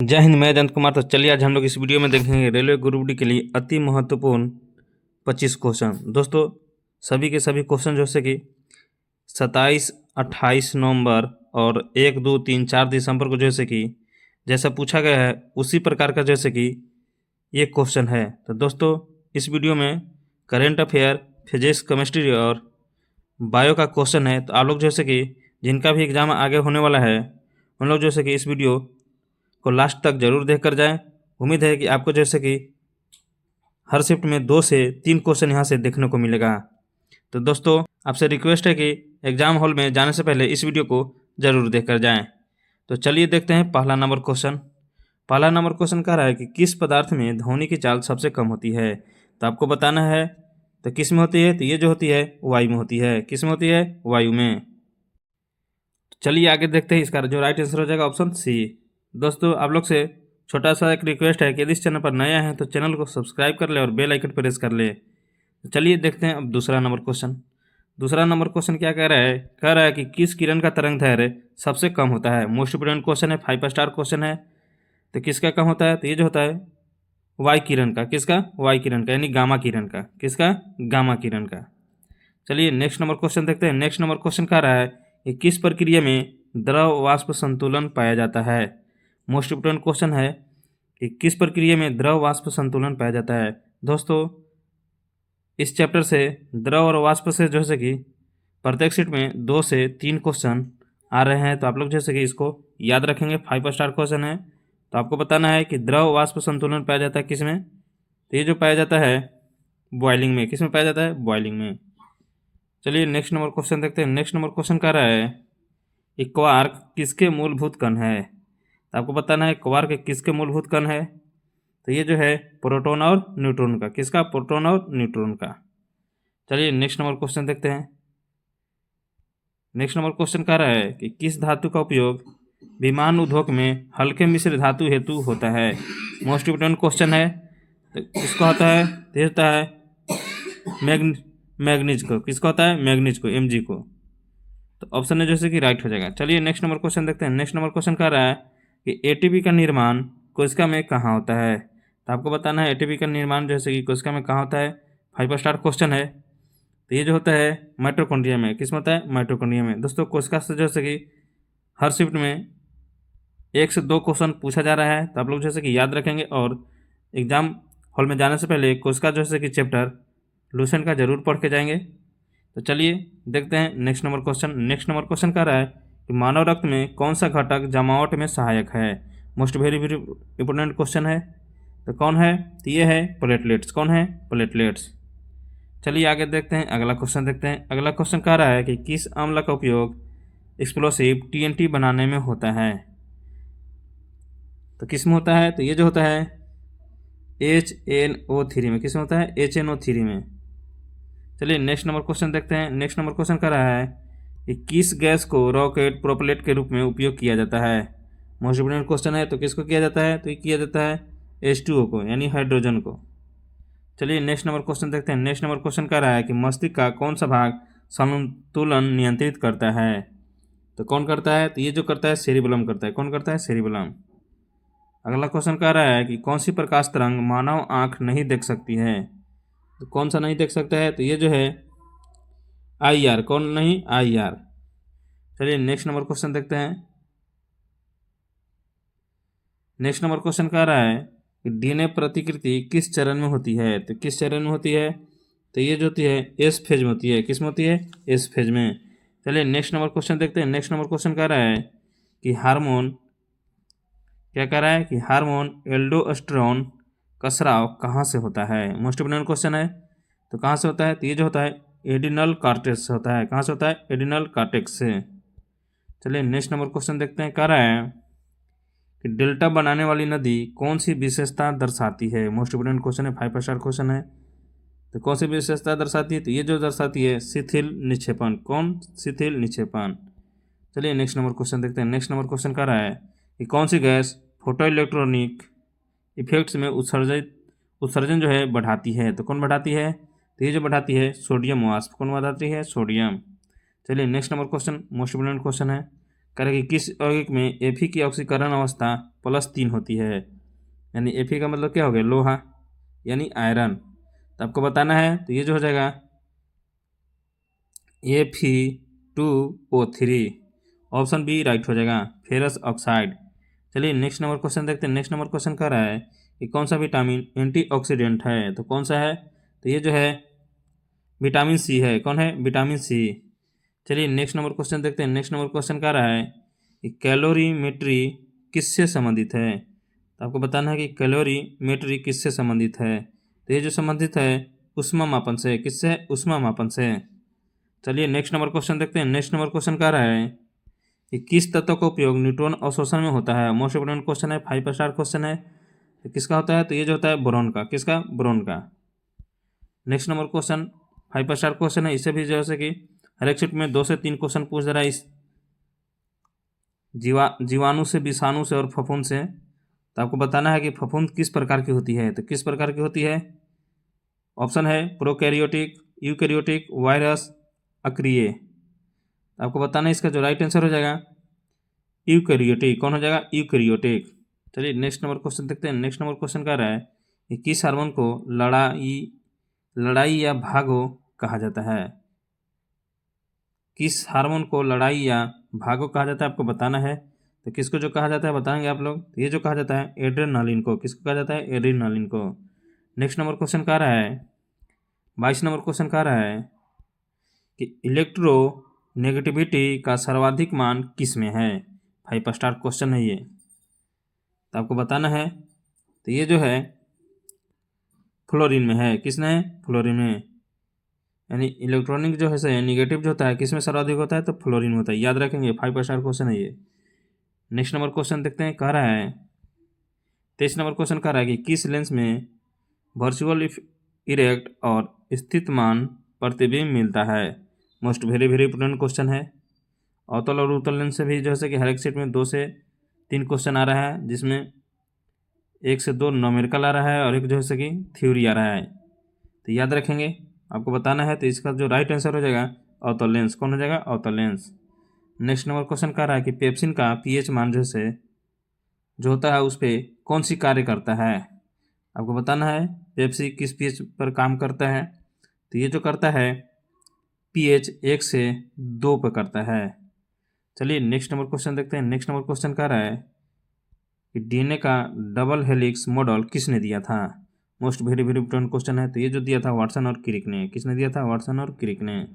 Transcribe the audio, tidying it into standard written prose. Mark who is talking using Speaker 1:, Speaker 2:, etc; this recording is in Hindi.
Speaker 1: जय हिंद। मैं जयंत कुमार। तो चलिए आज हम लोग इस वीडियो में देखेंगे रेलवे ग्रुप डी के लिए अति महत्वपूर्ण 25 क्वेश्चन। दोस्तों सभी के सभी क्वेश्चन जैसे कि 27-28 नवंबर और 1, 2, 3, 4 दिसंबर को जैसे कि जैसा पूछा गया है उसी प्रकार का जैसे कि ये क्वेश्चन है। तो दोस्तों इस वीडियो में करेंट अफेयर, फिजिक्स, केमिस्ट्री और बायो का क्वेश्चन है। तो आप लोग जैसे कि जिनका भी एग्जाम आगे होने वाला है उन लोग जैसे कि इस वीडियो को लास्ट तक जरूर देख कर जाएँ। उम्मीद है कि आपको जैसे कि हर शिफ्ट में 2 से 3 क्वेश्चन यहाँ से देखने को मिलेगा। तो दोस्तों आपसे रिक्वेस्ट है कि एग्जाम हॉल में जाने से पहले इस वीडियो को जरूर देख कर जाएँ। तो चलिए देखते हैं पहला नंबर क्वेश्चन। पहला नंबर क्वेश्चन कह रहा है कि किस पदार्थ में ध्वनि की चाल सबसे कम होती है। तो आपको बताना है तो किस में होती है। तो ये जो होती है वायु में होती है। किस में होती है? वायु में। चलिए आगे देखते हैं। इसका जो राइट आंसर हो जाएगा ऑप्शन सी। दोस्तों आप लोग से छोटा सा एक रिक्वेस्ट है कि यदि इस चैनल पर नया है तो चैनल को सब्सक्राइब कर ले और बेल आइकन प्रेस कर ले। तो चलिए देखते हैं अब दूसरा नंबर क्वेश्चन। दूसरा नंबर क्वेश्चन क्या कह रहा है? कह रहा है कि किस किरण का तरंग दैर्घ्य सबसे कम होता है। मोस्ट इंपोर्टेंट क्वेश्चन है, 5 स्टार क्वेश्चन है। तो किसका कम होता है? तो ये जो होता है वाई किरण का। किसका? वाई किरण का, यानी गामा किरण का। किसका? गामा किरण का। चलिए नेक्स्ट नंबर क्वेश्चन देखते हैं। नेक्स्ट नंबर क्वेश्चन कह रहा है कि किस प्रक्रिया में द्रव वाष्प संतुलन पाया जाता है। मोस्ट इंपोर्टेंट क्वेश्चन है कि किस प्रक्रिया में द्रव वाष्प संतुलन पाया जाता है। दोस्तों इस चैप्टर से द्रव और वाष्प से जैसे कि प्रत्येक सीट में 2 से 3 क्वेश्चन आ रहे हैं। तो आप लोग जैसे कि इसको याद रखेंगे, 5 स्टार क्वेश्चन है। तो आपको बताना है कि द्रव वाष्प संतुलन पाया जाता है किस में। तो ये जो पाया जाता है बॉइलिंग में। किस में पाया जाता है? बॉइलिंग में। चलिए नेक्स्ट नंबर क्वेश्चन देखते हैं। नेक्स्ट नंबर क्वेश्चन कह रहा है कि क्वार्क किसके मूलभूत कण है। तो आपको बताना है क्वार्क किसके मूलभूत कण है। तो ये जो है प्रोटॉन और न्यूट्रॉन का। किसका? प्रोटॉन और न्यूट्रॉन का। चलिए नेक्स्ट नंबर क्वेश्चन देखते हैं। नेक्स्ट नंबर क्वेश्चन कह रहा है कि किस धातु का उपयोग विमान उद्योग में हल्के मिश्र धातु हेतु होता है। मोस्ट इंपोर्टेंट क्वेश्चन है। तो किसको होता है? तो होता है मैग्नीज को। किसको होता है? मैग्नीज को, Mg को। तो ऑप्शन है जैसे कि राइट हो जाएगा। चलिए नेक्स्ट नंबर क्वेश्चन देखते हैं। नेक्स्ट नंबर क्वेश्चन कह रहा है कि एटीपी का निर्माण कोशिका में कहाँ होता है। तो आपको बताना है एटीपी का निर्माण जैसे कि कोशिका में कहाँ होता है। 5 स्टार क्वेश्चन है। तो ये जो होता है माइटोकॉन्ड्रिया में। किस में होता है? माइटोकॉन्ड्रिया में। दोस्तों कोशिका से जैसे कि हर शिफ्ट में 1 से 2 क्वेश्चन पूछा जा रहा है। तो आप लोग जैसे कि याद रखेंगे और एग्जाम हॉल में जाने से पहले कोशिका जैसे कि चैप्टर लूसेंट का जरूर पढ़ के जाएंगे। तो चलिए देखते हैं next number question. Next number question कह रहा है कि मानव रक्त में कौन सा घटक जमावट में सहायक है। मोस्ट वेरी इंपोर्टेंट क्वेश्चन है। तो कौन है? तो ये है प्लेटलेट्स। कौन है? प्लेटलेट्स। चलिए आगे देखते हैं। अगला क्वेश्चन देखते हैं। अगला क्वेश्चन कह रहा है कि किस अम्ल का उपयोग एक्सप्लोसिव TNT बनाने में होता है। तो किस में होता है? तो ये जो होता है HNO3 में। किस में होता है? HNO3 में। चलिए नेक्स्ट नंबर क्वेश्चन देखते हैं। नेक्स्ट नंबर क्वेश्चन कर रहा है कि किस गैस को रॉकेट प्रोपेलेट के रूप में उपयोग किया जाता है। मोस्ट इंपोर्टेंट क्वेश्चन है। तो किसको किया जाता है? तो ये किया जाता है H2O को, यानी हाइड्रोजन को। चलिए नेक्स्ट नंबर क्वेश्चन देखते हैं। नेक्स्ट नंबर क्वेश्चन कर रहा है कि मस्तिष्क का कौन सा भाग संतुलन नियंत्रित करता है। तो कौन करता है? तो ये जो करता है सेरिबेलम करता है। कौन करता है? सेरिबेलम। अगला क्वेश्चन कह रहा है कि कौन सी प्रकाश तरंग मानव आँख नहीं देख सकती है। तो कौन सा नहीं देख सकता है? तो ये जो है IR। कौन नहीं? IR। चलिए नेक्स्ट नंबर क्वेश्चन देखते हैं। नेक्स्ट नंबर क्वेश्चन कह रहा है कि DNA प्रतिकृति किस चरण में होती है। तो किस चरण में होती है? तो ये जो होती है S फेज में होती है। किस में होती है? S फेज में। चलिए नेक्स्ट नंबर क्वेश्चन देखते हैं। नेक्स्ट नंबर क्वेश्चन कह रहा है कि हार्मोन क्या कह रहा है कि हार्मोन एल्डोस्टेरोन का स्राव कहाँ से होता है। मोस्ट इंपोर्टेंट क्वेश्चन है। तो कहाँ से होता है? तो ये जो होता है एडिनल कार्टेक्स से होता है। कहाँ से होता है? एडिनल कार्टेक्स से। चलिए नेक्स्ट नंबर क्वेश्चन देखते हैं। कह रहा है कि डेल्टा बनाने वाली नदी कौन सी विशेषता दर्शाती है। मोस्ट इंपोर्टेंट क्वेश्चन है, 5 स्टार क्वेश्चन है। तो कौन सी विशेषता दर्शाती है? तो ये जो दर्शाती है शिथिल निक्षेपण। कौन? शिथिल निक्षेपण। चलिए नेक्स्ट नंबर क्वेश्चन देखते हैं। नेक्स्ट नंबर क्वेश्चन कह रहा है कि कौन सी गैस फोटो इलेक्ट्रॉनिक इफेक्ट्स में उत्सर्जन जो है बढ़ाती है। तो कौन बढ़ाती है? तो ये जो बढ़ाती है सोडियम वाष्प। कौन बढ़ाती है? सोडियम। चलिए next number question most important question है। कह रहे कि किस यौगिक में Fe की ऑक्सीकरण अवस्था +3 होती है, यानी Fe का मतलब क्या हो गया, लोहा यानी आयरन। तो आपको बताना है, तो ये जो हो जाएगा Fe2O3, ऑप्शन बी राइट हो जाएगा, फेरस ऑक्साइड। चलिए नेक्स्ट नंबर क्वेश्चन देखते हैं। नेक्स्ट नंबर क्वेश्चन कह रहा है कि कौन सा विटामिन एंटीऑक्सीडेंट है, तो कौन सा है, तो ये जो है विटामिन सी है। कौन है, विटामिन सी। चलिए नेक्स्ट नंबर क्वेश्चन देखते हैं। नेक्स्ट नंबर क्वेश्चन कह रहा है कि कैलोरीमेट्री किससे संबंधित है, तो आपको बताना है कि कैलोरीमेट्री किससे संबंधित है, तो ये जो संबंधित है ऊष्मा मापन से। किससे, ऊष्मा मापन से। चलिए नेक्स्ट नंबर क्वेश्चन देखते हैं। नेक्स्ट नंबर क्वेश्चन कह रहा है कि किस तत्व का उपयोग न्यूट्रॉन अवशोषण में होता है। मोस्ट इंपोर्टेंट क्वेश्चन है, 5 स्टार क्वेश्चन है। तो किसका होता है, तो ये जो होता है बोरॉन का। किसका, बोरॉन का। Next number question 5 star question है, इससे भी जैसे कि हर एक शिफ्ट में 2 से 3 क्वेश्चन पूछ दे रहा है इस जीवाणु से, विषाणु से और फफूंद से। तो आपको बताना है कि फफूंद किस प्रकार की होती है, तो किस प्रकार की होती है। ऑप्शन है प्रोकैरियोटिक, यूकैरियोटिक, वायरस, अक्रिय। तो आपको बताना है इसका जो राइट आंसर हो जाएगा यूकैरियोटिक। कौन हो जाएगा, यूकैरियोटिक। चलिए नेक्स्ट नंबर क्वेश्चन देखते हैं। नेक्स्ट नंबर क्वेश्चन कह रहा है कि किस हार्मोन को लड़ाई या भागो कहा जाता है। किस हार्मोन को लड़ाई या भागो कहा जाता है, आपको बताना है। तो किसको जो कहा जाता है बताएंगे आप लोग। तो ये जो कहा जाता है एड्रेनालिन को। किसको कहा जाता है, एड्रेनालिन को। नेक्स्ट नंबर क्वेश्चन कह रहा है 22 नंबर क्वेश्चन कह रहा है कि इलेक्ट्रोनेगेटिविटी का सर्वाधिक मान किस में है। 5 स्टार क्वेश्चन है ये, तो आपको बताना है। तो ये जो है फ्लोरीन में है। किसमें है, फ्लोरीन में। यानी इलेक्ट्रॉनिक जो है निगेटिव जो होता है किसमें सर्वाधिक होता है, तो फ्लोरीन में होता है। याद रखेंगे, 5 स्टार क्वेश्चन है ये। नेक्स्ट नंबर क्वेश्चन देखते हैं। कह रहा है 23 नंबर क्वेश्चन कह रहा है कि किस लेंस में वर्चुअल इरेक्ट और स्थितमान प्रतिबिंब मिलता है। Most very very important question है। अवतल और उत्तल लेंस से भी जैसे कि हर एक सेट में 2 से 3 क्वेश्चन आ रहा है, जिसमें 1 से 2 न्यूमेरिकल आ रहा है और एक जो है कि थ्योरी आ रहा है। तो याद रखेंगे, आपको बताना है। तो इसका जो राइट आंसर हो जाएगा अवतल लेंस। कौन हो जाएगा, अवतल लेंस। नेक्स्ट नंबर क्वेश्चन कह रहा है कि पेप्सिन का पीएच मान जो होता है उस पर कौन सी कार्य करता है। आपको बताना है पेप्सी किस पीएच पर काम करता है। तो ये जो करता है पीएच 1 से 2 पर करता है। चलिए नेक्स्ट नंबर क्वेश्चन देखते हैं। नेक्स्ट नंबर क्वेश्चन कह रहा है कि डीएनए का डबल हेलिक्स मॉडल किसने दिया था। Most very very important question है। तो ये जो दिया था वाटसन और क्रिक ने। किसने दिया था, वाटसन और क्रिक ने।